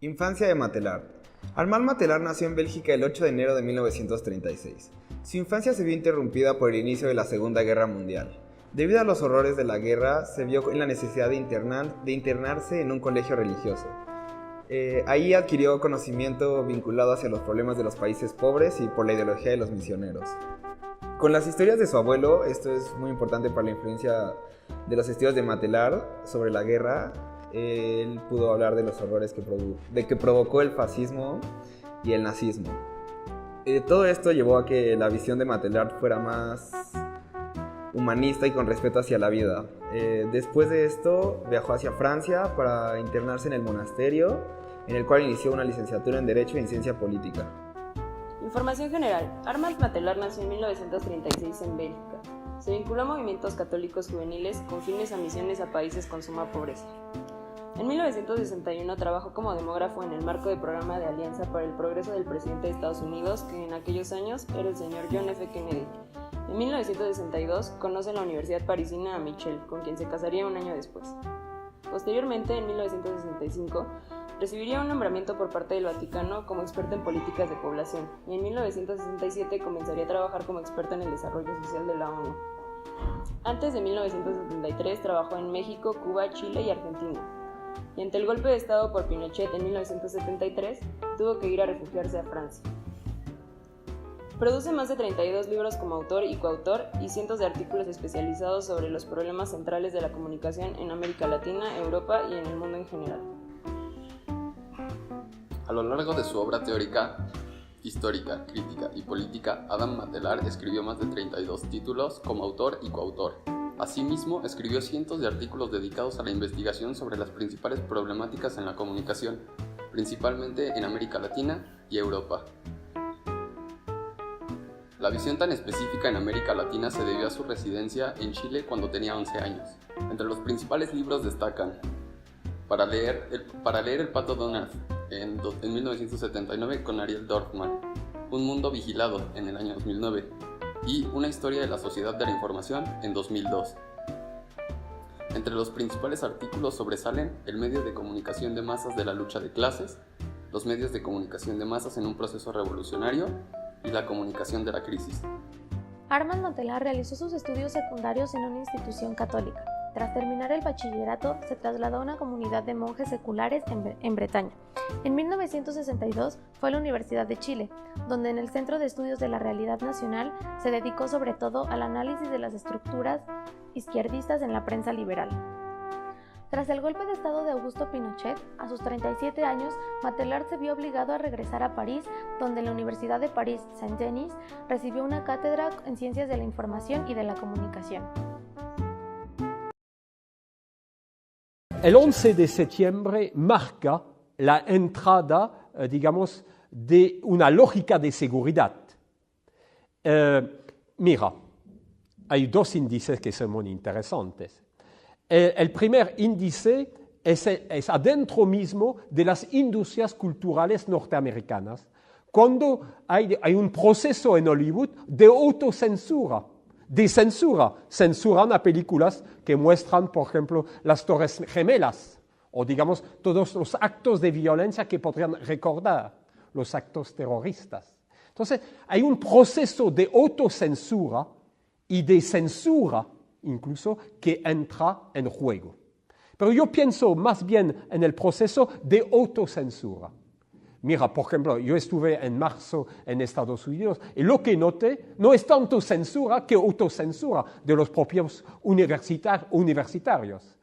Infancia de Matelar. Armand Matelar nació en Bélgica el 8 de enero de 1936. Su infancia se vio interrumpida por el inicio de la Segunda Guerra Mundial. Debido a los horrores de la guerra, se vio en la necesidad de internarse en un colegio religioso. Ahí adquirió conocimiento vinculado hacia los problemas de los países pobres y por la ideología de los misioneros. Con las historias de su abuelo, esto es muy importante para la influencia de los estudios de Matelar sobre la guerra, él pudo hablar de los horrores que provocó el fascismo y el nazismo. Todo esto llevó a que la visión de Matelar fuera más humanista y con respeto hacia la vida. Después de esto viajó hacia Francia para internarse en el monasterio, en el cual inició una licenciatura en Derecho y en Ciencia Política. Información general. Armand Matelar nació en 1936 en Bélgica. Se vinculó a movimientos católicos juveniles con fines a misiones a países con suma pobreza. En 1961 trabajó como demógrafo en el marco del programa de Alianza para el Progreso del presidente de Estados Unidos, que en aquellos años era el señor John F. Kennedy. En 1962 conoce en la Universidad Parisina a Michel, con quien se casaría un año después. Posteriormente, en 1965, recibiría un nombramiento por parte del Vaticano como experto en políticas de población, y en 1967 comenzaría a trabajar como experto en el desarrollo social de la ONU. Antes de 1973 trabajó en México, Cuba, Chile y Argentina. Y ante el golpe de Estado por Pinochet en 1973, tuvo que ir a refugiarse a Francia. Produce más de 32 libros como autor y coautor y cientos de artículos especializados sobre los problemas centrales de la comunicación en América Latina, Europa y en el mundo en general. A lo largo de su obra teórica, histórica, crítica y política, Adam Matelar escribió más de 32 títulos como autor y coautor. Asimismo, escribió cientos de artículos dedicados a la investigación sobre las principales problemáticas en la comunicación, principalmente en América Latina y Europa. La visión tan específica en América Latina se debió a su residencia en Chile cuando tenía 11 años. Entre los principales libros destacan Para leer el Pato Donald en 1979 con Ariel Dorfman, Un mundo vigilado en el año 2009 y Una historia de la sociedad de la información en 2002. Entre los principales artículos sobresalen el medio de comunicación de masas de la lucha de clases, los medios de comunicación de masas en un proceso revolucionario y la comunicación de la crisis. Armand Matelar realizó sus estudios secundarios en una institución católica. Tras terminar el bachillerato, se trasladó a una comunidad de monjes seculares en Bretaña. En 1962 fue a la Universidad de Chile, donde en el Centro de Estudios de la Realidad Nacional se dedicó sobre todo al análisis de las estructuras izquierdistas en la prensa liberal. Tras el golpe de Estado de Augusto Pinochet, a sus 37 años, Matelar se vio obligado a regresar a París, donde en la Universidad de París, Saint-Denis, recibió una cátedra en Ciencias de la Información y de la Comunicación. El 11 de septiembre marca la entrada, digamos, de una lógica de seguridad. Mira, hay dos índices que son muy interesantes. El primer índice es adentro mismo de las industrias culturales norteamericanas, cuando hay un proceso en Hollywood de autocensura, de censura. Censuran a películas que muestran, por ejemplo, las Torres Gemelas, o digamos, todos los actos de violencia que podrían recordar, los actos terroristas. Entonces, hay un proceso de autocensura y de censura, incluso, que entra en juego. Pero yo pienso más bien en el proceso de autocensura. Mira, por ejemplo, yo estuve en marzo en Estados Unidos y lo que noté no es tanto censura que autocensura de los propios universitarios.